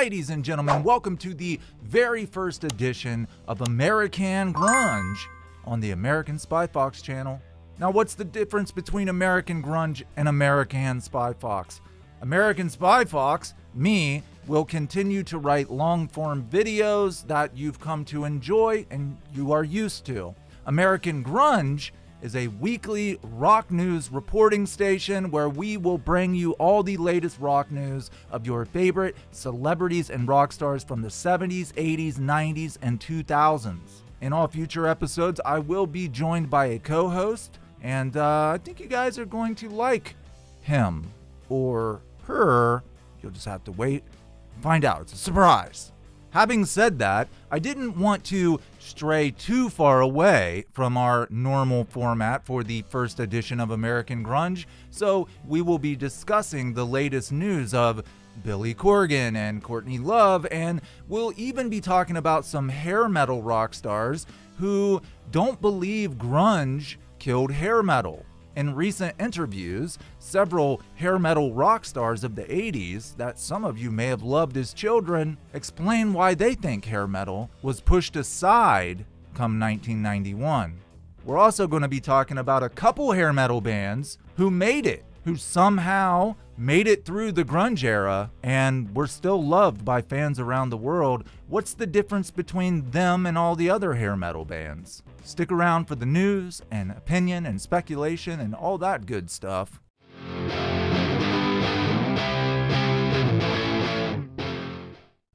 Ladies and gentlemen, welcome to the very first edition of American Grunge on the American SpyFox channel. Now, what's the difference between American Grunge and American SpyFox? American SpyFox, me, will continue to write long-form videos that you've come to enjoy and you are used to. American Grunge is a weekly rock news reporting station where we will bring you all the latest rock news of your favorite celebrities and rock stars from the 70s, 80s, 90s, and 2000s. In all future episodes, I will be joined by a co-host, and I think you guys are going to like him or her. You'll just have to wait and find out. It's a surprise. Having said that, I didn't want to stray too far away from our normal format for the first edition of American Grunge, so we will be discussing the latest news of Billy Corgan and Courtney Love, and we'll even be talking about some hair metal rock stars who don't believe grunge killed hair metal. In recent interviews, several hair metal rock stars of the 80s that some of you may have loved as children explain why they think hair metal was pushed aside come 1991. We're also going to be talking about a couple hair metal bands who made it, who somehow made it through the grunge era and were still loved by fans around the world. What's the difference between them and all the other hair metal bands? Stick around for the news and opinion and speculation and all that good stuff.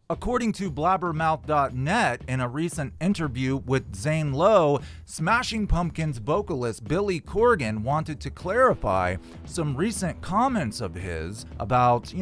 According to blabbermouth.net, in a recent interview with Zane Lowe, Smashing Pumpkins vocalist Billy Corgan wanted to clarify some recent comments of his about,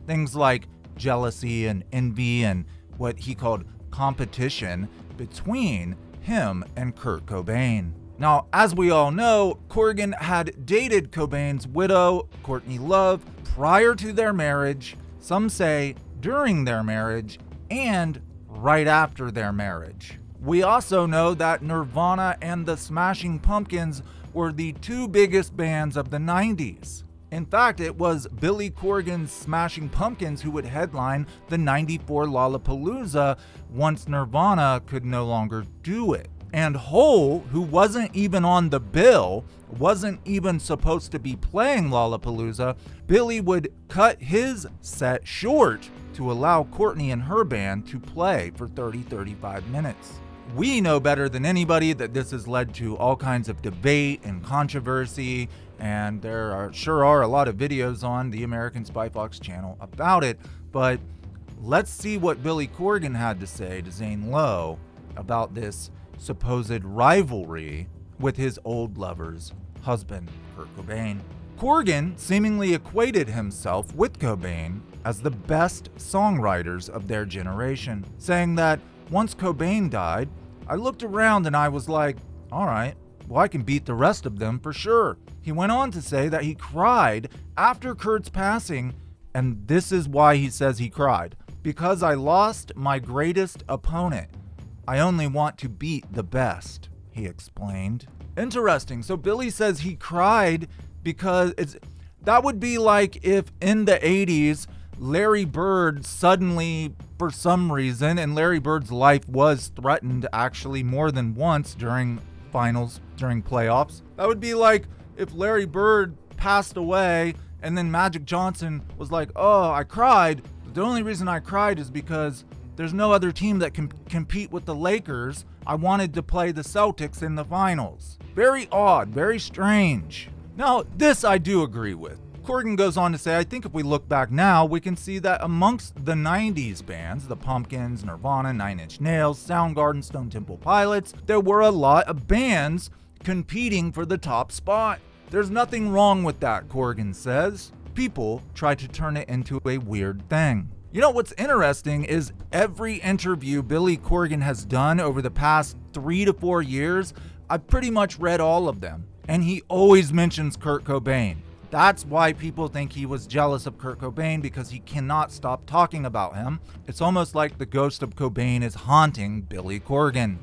things like jealousy and envy and what he called competition between him and Kurt Cobain. Now, as we all know, Corgan had dated Cobain's widow, Courtney Love, prior to their marriage, some say during their marriage, and right after their marriage. We also know that Nirvana and the Smashing Pumpkins were the two biggest bands of the 90s. In fact, it was Billy Corgan's Smashing Pumpkins who would headline the '94 Lollapalooza once Nirvana could no longer do it. And Hole, who wasn't even on the bill, wasn't even supposed to be playing Lollapalooza, Billy would cut his set short to allow Courtney and her band to play for 30-35 minutes. We know better than anybody that this has led to all kinds of debate and controversy, and there sure are a lot of videos on the American SpyFox channel about it, but let's see what Billy Corgan had to say to Zane Lowe about this supposed rivalry with his old lover's husband, Kurt Cobain. Corgan seemingly equated himself with Cobain as the best songwriters of their generation, saying that once Cobain died, I looked around and I was like, all right, well, I can beat the rest of them for sure. He went on to say that he cried after Kurt's passing, and this is why he says he cried. Because I lost my greatest opponent. I only want to beat the best, he explained. Interesting. So Billy says he cried because that would be like if in the 80s, Larry Bird suddenly, for some reason, and Larry Bird's life was threatened actually more than once during finals, during playoffs. That would be like if Larry Bird passed away and then Magic Johnson was like, oh, I cried. The only reason I cried is because there's no other team that can compete with the Lakers. I wanted to play the Celtics in the finals. Very odd, very strange. Now, this I do agree with. Corgan goes on to say, I think if we look back now, we can see that amongst the 90s bands, the Pumpkins, Nirvana, Nine Inch Nails, Soundgarden, Stone Temple Pilots, there were a lot of bands competing for the top spot. There's nothing wrong with that, Corgan says. People try to turn it into a weird thing. You know what's interesting is every interview Billy Corgan has done over the past 3 to 4 years, I've pretty much read all of them. And he always mentions Kurt Cobain. That's why people think he was jealous of Kurt Cobain, because he cannot stop talking about him. It's almost like the ghost of Cobain is haunting Billy Corgan.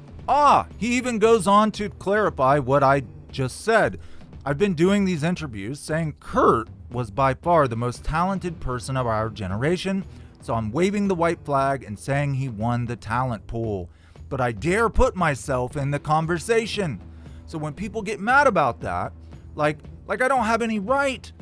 He even goes on to clarify what I just said. I've been doing these interviews saying Kurt was by far the most talented person of our generation. so I'm waving the white flag and saying he won the talent pool. But I dare put myself in the conversation. So when people get mad about that, like I don't have any right.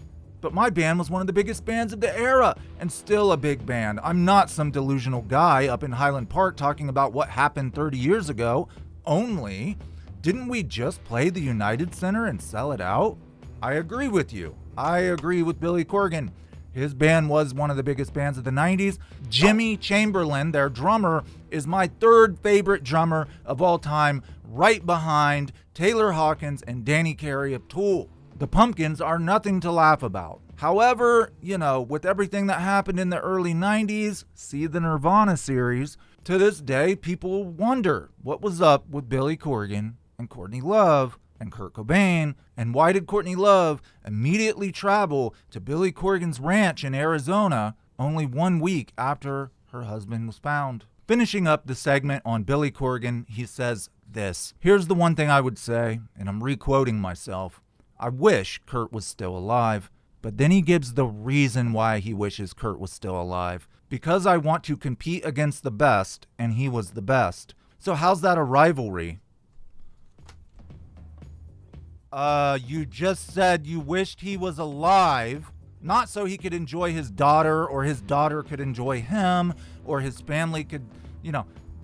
But my band was one of the biggest bands of the era, and still a big band. I'm not some delusional guy up in Highland Park talking about what happened 30 years ago. Only, didn't we just play the United Center and sell it out? I agree with you. I agree with Billy Corgan. His band was one of the biggest bands of the 90s. Jimmy Chamberlin, their drummer, is my third favorite drummer of all time, right behind Taylor Hawkins and Danny Carey of Tool. The Pumpkins are nothing to laugh about. However, with everything that happened in the early 90s, see the Nirvana series, to this day, people wonder what was up with Billy Corgan and Courtney Love and Kurt Cobain, and why did Courtney Love immediately travel to Billy Corgan's ranch in Arizona only 1 week after her husband was found? Finishing up the segment on Billy Corgan, he says this. Here's the one thing I would say, and I'm re-quoting myself. I wish Kurt was still alive. But then he gives the reason why he wishes Kurt was still alive. Because I want to compete against the best, and he was the best. So how's that a rivalry? You just said you wished he was alive, not so he could enjoy his daughter, or his daughter could enjoy him, or his family could,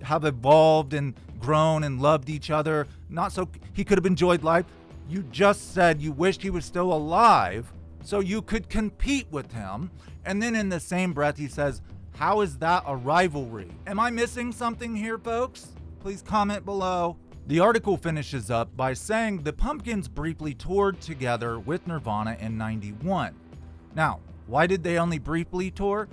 have evolved and grown and loved each other, not so he could have enjoyed life. You just said you wished he was still alive so you could compete with him. And then in the same breath, he says, how is that a rivalry? Am I missing something here, folks? Please comment below. The article finishes up by saying the Pumpkins briefly toured together with Nirvana in '91. Now, why did they only briefly tour?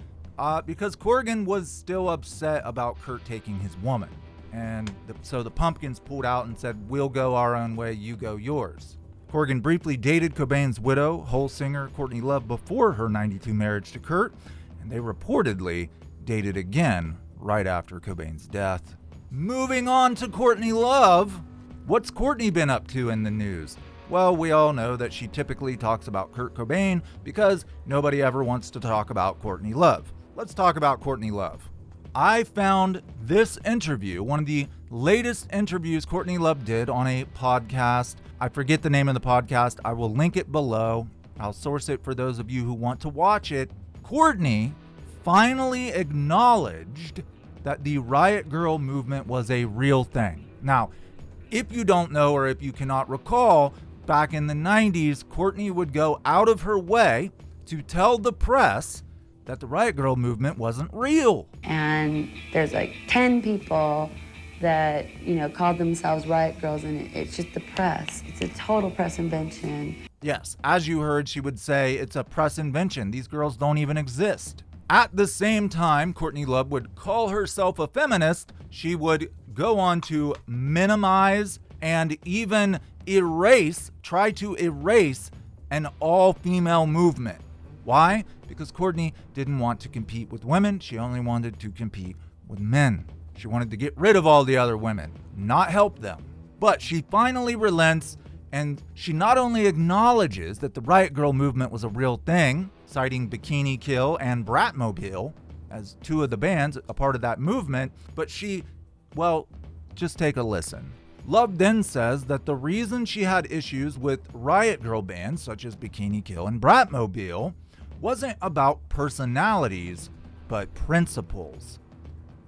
Because Corgan was still upset about Kurt taking his woman. And so the Pumpkins pulled out and said, we'll go our own way, you go yours. Corgan briefly dated Cobain's widow, Hole singer Courtney Love, before her '92 marriage to Kurt, and they reportedly dated again right after Cobain's death. Moving on to Courtney Love. What's Courtney been up to in the news? Well, we all know that she typically talks about Kurt Cobain because nobody ever wants to talk about Courtney Love. Let's talk about Courtney Love. I found this interview, one of the latest interviews Courtney Love did on a podcast. I forget the name of the podcast. I will link it below. I'll source it for those of you who want to watch it. Courtney finally acknowledged that the Rriot Girl movement was a real thing. Now, if you don't know or if you cannot recall, back in the 90s, Courtney would go out of her way to tell the press that the Rriot Girl movement wasn't real. And there's like 10 people that, called themselves Rriot Girls, and it's just the press. It's a total press invention. Yes, as you heard, she would say it's a press invention. These girls don't even exist. At the same time, Courtney Love would call herself a feminist. She would go on to minimize and even try to erase an all-female movement. Why? Because Courtney didn't want to compete with women. She only wanted to compete with men. She wanted to get rid of all the other women, not help them. But she finally relents, and she not only acknowledges that the Rriot Girl movement was a real thing, citing Bikini Kill and Bratmobile as two of the bands a part of that movement, but just take a listen. Love then says that the reason she had issues with Rriot Girl bands such as Bikini Kill and Bratmobile wasn't about personalities, but principles.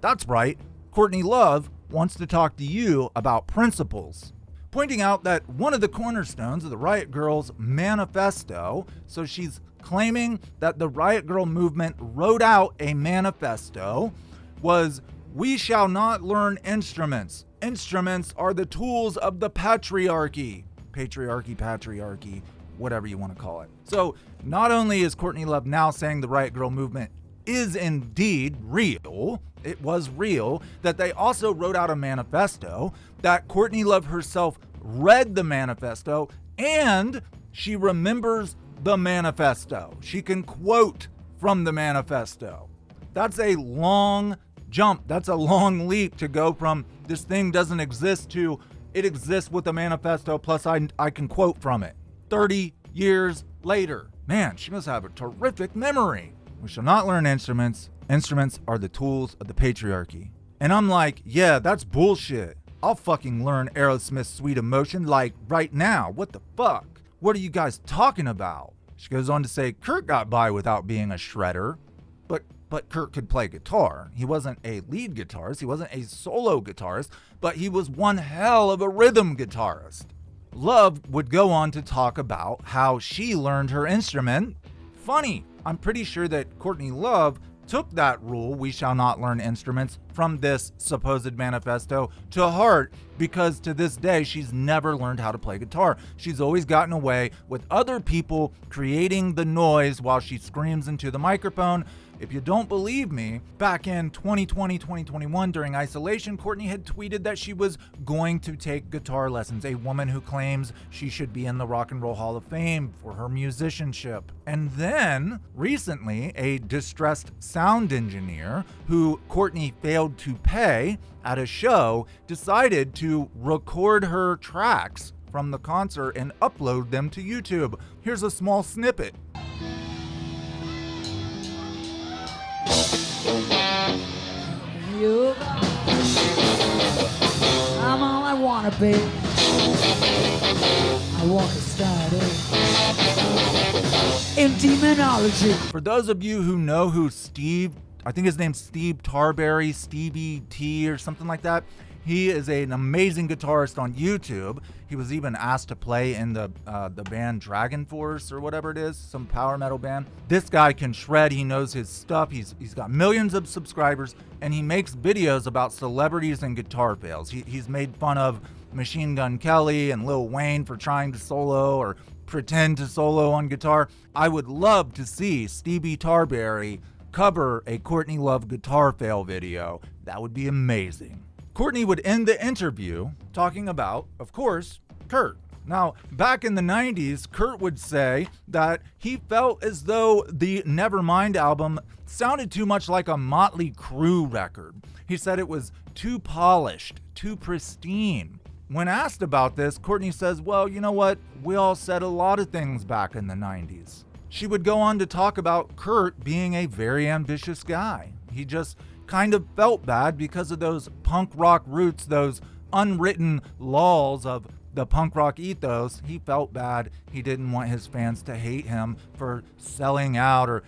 That's right, Courtney Love wants to talk to you about principles, pointing out that one of the cornerstones of the Rriot Girls manifesto, so she's claiming that the Rriot Girl movement wrote out a manifesto, was, we shall not learn instruments. Instruments are the tools of the patriarchy. Patriarchy, whatever you want to call it. So not only is Courtney Love now saying the Rriot Girl movement is indeed real, it was real, that they also wrote out a manifesto, that Courtney Love herself read the manifesto, and she remembers the manifesto. She can quote from the manifesto. That's a long jump. That's a long leap to go from this thing doesn't exist to it exists with a manifesto, plus I can quote from it. 30 years later. Man, she must have a terrific memory. We shall not learn instruments. Instruments are the tools of the patriarchy. And I'm like, yeah, that's bullshit. I'll fucking learn Aerosmith's Sweet Emotion like right now. What the fuck? What are you guys talking about? She goes on to say, Kurt got by without being a shredder, but Kurt could play guitar. He wasn't a lead guitarist, he wasn't a solo guitarist, but he was one hell of a rhythm guitarist. Love would go on to talk about how she learned her instrument. Funny, I'm pretty sure that Courtney Love took that rule, we shall not learn instruments, from this supposed manifesto to heart, because to this day she's never learned how to play guitar. She's always gotten away with other people creating the noise while she screams into the microphone. If you don't believe me, back in 2020, 2021, during isolation, Courtney had tweeted that she was going to take guitar lessons, a woman who claims she should be in the Rock and Roll Hall of Fame for her musicianship. And then, recently, a distressed sound engineer who Courtney failed to pay at a show decided to record her tracks from the concert and upload them to YouTube. Here's a small snippet. I'm all I wanna be. I wanna start in demonology. For those of you who know who I think his name's Steve Tarberry, Stevie T or something like that. He is an amazing guitarist on YouTube. He was even asked to play in the band Dragon Force or whatever it is, some power metal band. This guy can shred. He knows his stuff. He's got millions of subscribers, and he makes videos about celebrities and guitar fails. He's made fun of Machine Gun Kelly and Lil Wayne for trying to solo or pretend to solo on guitar. I would love to see Stevie Tarberry cover a Courtney Love guitar fail video. That would be amazing. Courtney would end the interview talking about, of course, Kurt. Now, back in the 90s, Kurt would say that he felt as though the Nevermind album sounded too much like a Motley Crue record. He said it was too polished, too pristine. When asked about this, Courtney says, well, you know what? We all said a lot of things back in the 90s. She would go on to talk about Kurt being a very ambitious guy. He just kind of felt bad because of those punk rock roots, those unwritten laws of the punk rock ethos. He felt bad. He didn't want his fans to hate him for selling out or,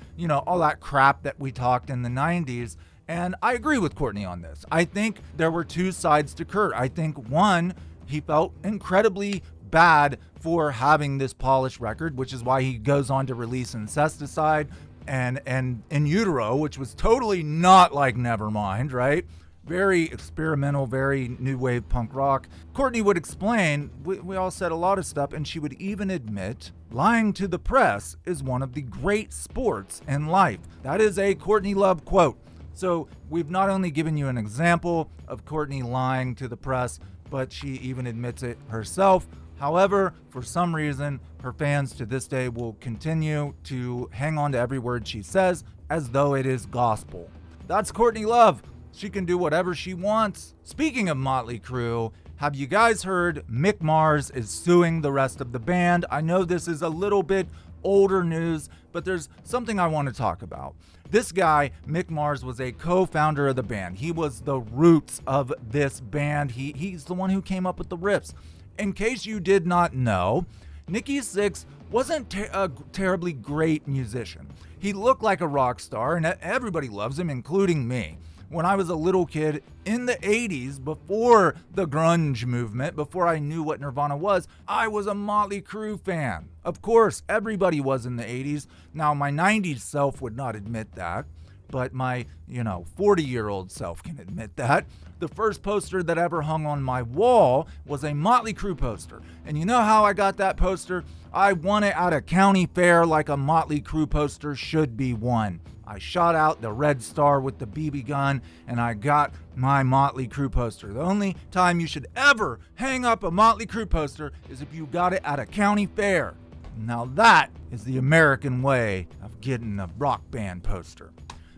all that crap that we talked in the 90s. And I agree with Courtney on this. I think there were two sides to Kurt. I think one, he felt incredibly bad for having this polished record, which is why he goes on to release Incesticide and In Utero, which was totally not like Nevermind, right? Very experimental, very new wave punk rock. Courtney would explain, we all said a lot of stuff, and she would even admit lying to the press is one of the great sports in life. That is a Courtney Love quote. So we've not only given you an example of Courtney lying to the press, but she even admits it herself. However, for some reason, her fans to this day will continue to hang on to every word she says as though it is gospel. That's Courtney Love. She can do whatever she wants. Speaking of Motley Crue, have you guys heard Mick Mars is suing the rest of the band? I know this is a little bit older news, but there's something I want to talk about. This guy, Mick Mars, was a co-founder of the band. He was the roots of this band. He's the one who came up with the riffs. In case you did not know, Nikki Sixx wasn't a terribly great musician. He looked like a rock star, and everybody loves him, including me. When I was a little kid in the 80s, before the grunge movement, before I knew what Nirvana was, I was a Motley Crue fan. Of course, everybody was in the 80s. Now, my 90s self would not admit that, but my, 40-year-old self can admit that. The first poster that ever hung on my wall was a Motley Crue poster. And you know how I got that poster? I won it at a county fair like a Motley Crue poster should be won. I shot out the red star with the BB gun and I got my Motley Crue poster. The only time you should ever hang up a Motley Crue poster is if you got it at a county fair. Now that is the American way of getting a rock band poster.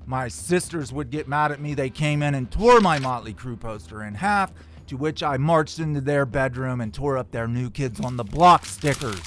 My sisters would get mad at me. They came in and tore my Motley Crue poster in half, to which I marched into their bedroom and tore up their New Kids on the Block stickers.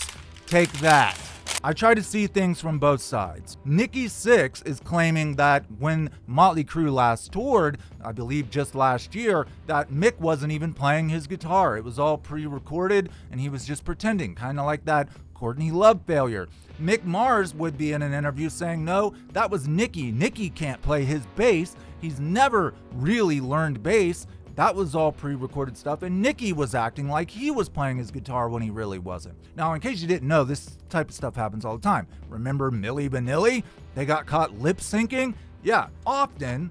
Take that. I try to see things from both sides. Nikki Sixx is claiming that when Motley Crue last toured, I believe just last year, that Mick wasn't even playing his guitar. It was all pre-recorded and he was just pretending, kind of like that Courtney Love failure. Mick Mars would be in an interview saying, no, that was Nikki. Nikki can't play his bass. He's never really learned bass. That was all pre-recorded stuff, and Nikki was acting like he was playing his guitar when he really wasn't. Now, in case you didn't know, this type of stuff happens all the time. Remember Milli Vanilli? They got caught lip-syncing? Yeah, often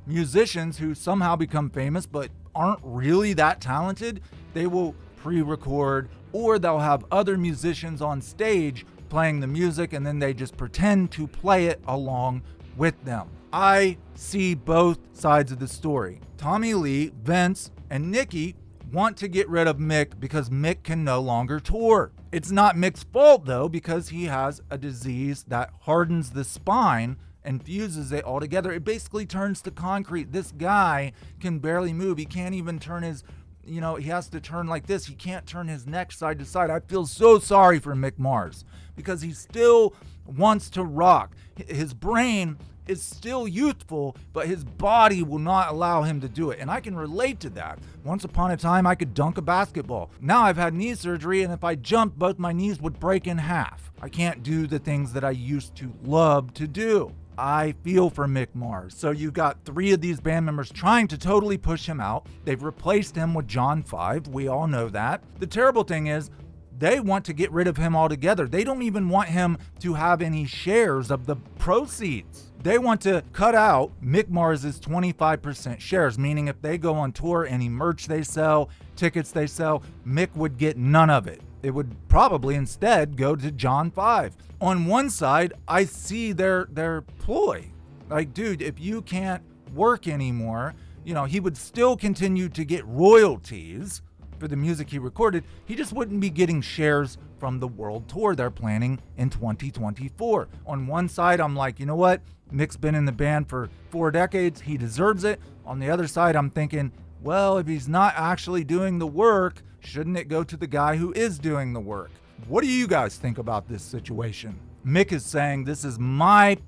musicians who somehow become famous but aren't really that talented, they will pre-record, or they'll have other musicians on stage playing the music, and then they just pretend to play it along with them. I see both sides of the story. Tommy Lee, Vince, and Nikki want to get rid of Mick because Mick can no longer tour. It's not Mick's fault though, because he has a disease that hardens the spine and fuses it all together. It basically turns to concrete. This guy can barely move. He can't even turn his, he has to turn like this. He can't turn his neck side to side. I feel so sorry for Mick Mars because he still wants to rock. His brain is still youthful, but his body will not allow him to do it. And I can relate to that. Once upon a time, I could dunk a basketball. Now I've had knee surgery, and if I jumped, both my knees would break in half. I can't do the things that I used to love to do. I feel for Mick Mars. So you got 3 of these band members trying to totally push him out. They've replaced him with John 5. We all know that. The terrible thing is, they want to get rid of him altogether. They don't even want him to have any shares of the proceeds. They want to cut out Mick Mars' 25% shares, meaning if they go on tour, any merch they sell, tickets they sell, Mick would get none of it. It would probably instead go to John 5. On one side, I see their ploy. Like, dude, if you can't work anymore, he would still continue to get royalties for the music he recorded. He just wouldn't be getting shares from the world tour they're planning in 2024. On one side, I'm like, you know what? Mick's been in the band for 4 decades. He deserves it. On the other side, I'm thinking, well, if he's not actually doing the work, shouldn't it go to the guy who is doing the work? What do you guys think about this situation? Mick is saying, this is my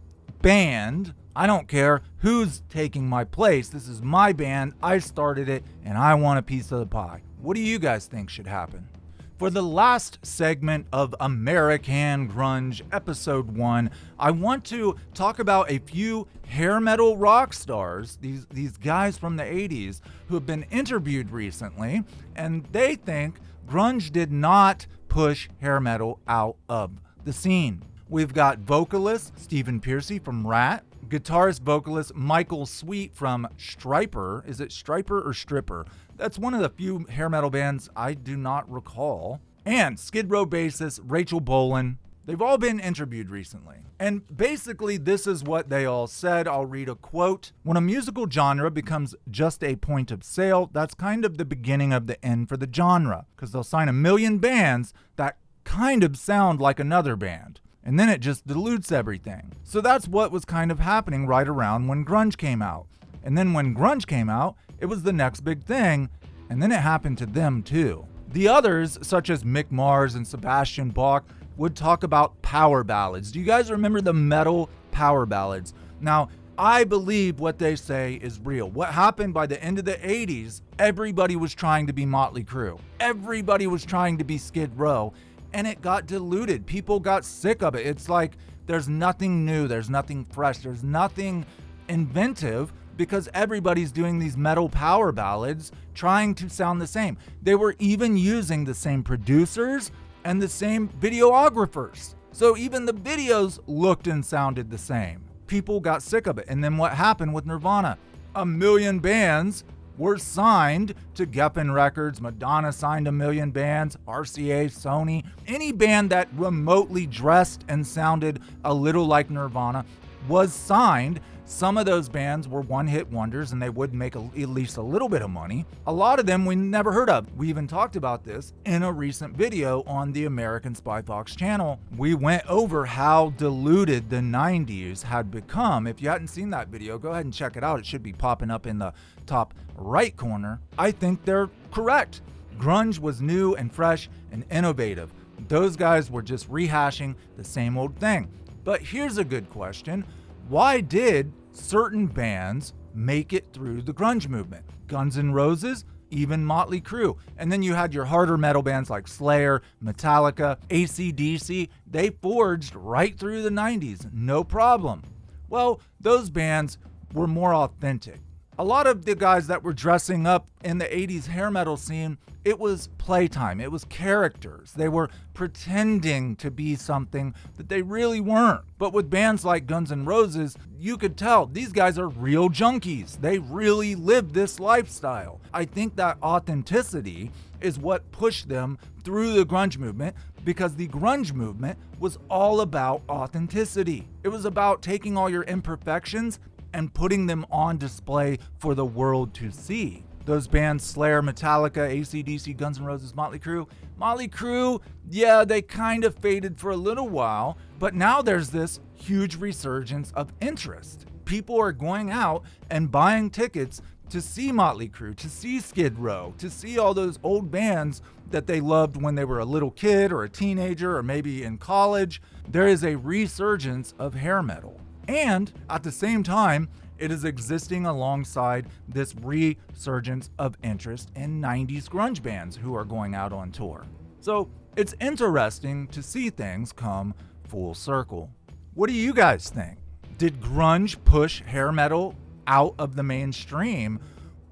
band. I don't care who's taking my place. This is my band. I started it, and I want a piece of the pie. What do you guys think should happen? For the last segment of American Grunge Episode 1, I want to talk about a few hair metal rock stars, these guys from the 80s who have been interviewed recently, and they think grunge did not push hair metal out of the scene. We've got vocalist Stephen Pearcy from Rriot, guitarist vocalist Michael Sweet from Stryper. Is it Stryper or Stripper? That's one of the few hair metal bands I do not recall. And Skid Row bassist Rachel Bolan. They've all been interviewed recently. And basically this is what they all said. I'll read a quote. When a musical genre becomes just a point of sale, that's kind of the beginning of the end for the genre, because they'll sign 1 million bands that kind of sound like another band. And then it just dilutes everything. So that's what was kind of happening right around when grunge came out. And then when grunge came out, it was the next big thing, and then it happened to them too. The others, such as Mick Mars and Sebastian Bach, would talk about power ballads. Do you guys remember the metal power ballads? Now, I believe what they say is real. What happened by the end of the 80s, everybody was trying to be Motley Crue. Everybody was trying to be Skid Row, and it got diluted. People got sick of it. It's like there's nothing new, there's nothing fresh, there's nothing inventive, because everybody's doing these metal power ballads trying to sound the same. They were even using the same producers and the same videographers. So even the videos looked and sounded the same. People got sick of it. And then what happened with Nirvana? 1 million bands were signed to Geffen Records. Madonna signed 1 million bands, RCA, Sony. Any band that remotely dressed and sounded a little like Nirvana was signed. Some of those bands were one-hit wonders, and they would make at least a little bit of money. A lot of them we never heard of. We even talked about this in a recent video on the American SpyFox channel. We went over how diluted the 90s had become. If you hadn't seen that video, go ahead and check it out. It should be popping up in the top right corner. I think they're correct. Grunge was new and fresh and innovative. Those guys were just rehashing the same old thing. But here's a good question. Why did certain bands make it through the grunge movement? Guns N' Roses, even Motley Crue. And then you had your harder metal bands like Slayer, Metallica, AC/DC. They forged right through the 90s, no problem. Well, those bands were more authentic. A lot of the guys that were dressing up in the 80s hair metal scene, it was playtime. It was characters. They were pretending to be something that they really weren't. But with bands like Guns N' Roses, you could tell these guys are real junkies. They really live this lifestyle. I think that authenticity is what pushed them through the grunge movement, because the grunge movement was all about authenticity. It was about taking all your imperfections and putting them on display for the world to see. Those bands, Slayer, Metallica, AC/DC, Guns N' Roses, Motley Crue, yeah, they kind of faded for a little while, but now there's this huge resurgence of interest. People are going out and buying tickets to see Motley Crue, to see Skid Row, to see all those old bands that they loved when they were a little kid or a teenager or maybe in college. There is a resurgence of hair metal. And at the same time, it is existing alongside this resurgence of interest in 90s grunge bands who are going out on tour. So it's interesting to see things come full circle. What do you guys think? Did grunge push hair metal out of the mainstream,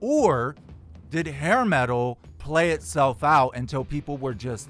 or did hair metal play itself out until people were just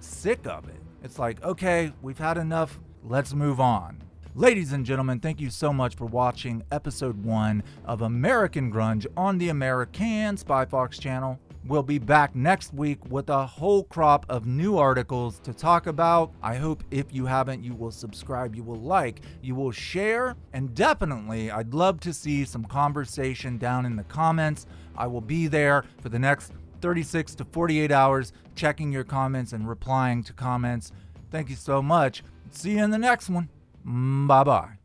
sick of it? It's like, okay, we've had enough, let's move on. Ladies and gentlemen, thank you so much for watching episode 1 of American Grunge on the AmericanSpyFox channel. We'll be back next week with a whole crop of new articles to talk about. I hope if you haven't, you will subscribe, you will like, you will share, and definitely I'd love to see some conversation down in the comments. I will be there for the next 36 to 48 hours checking your comments and replying to comments. Thank you so much. See you in the next one. Bye-bye.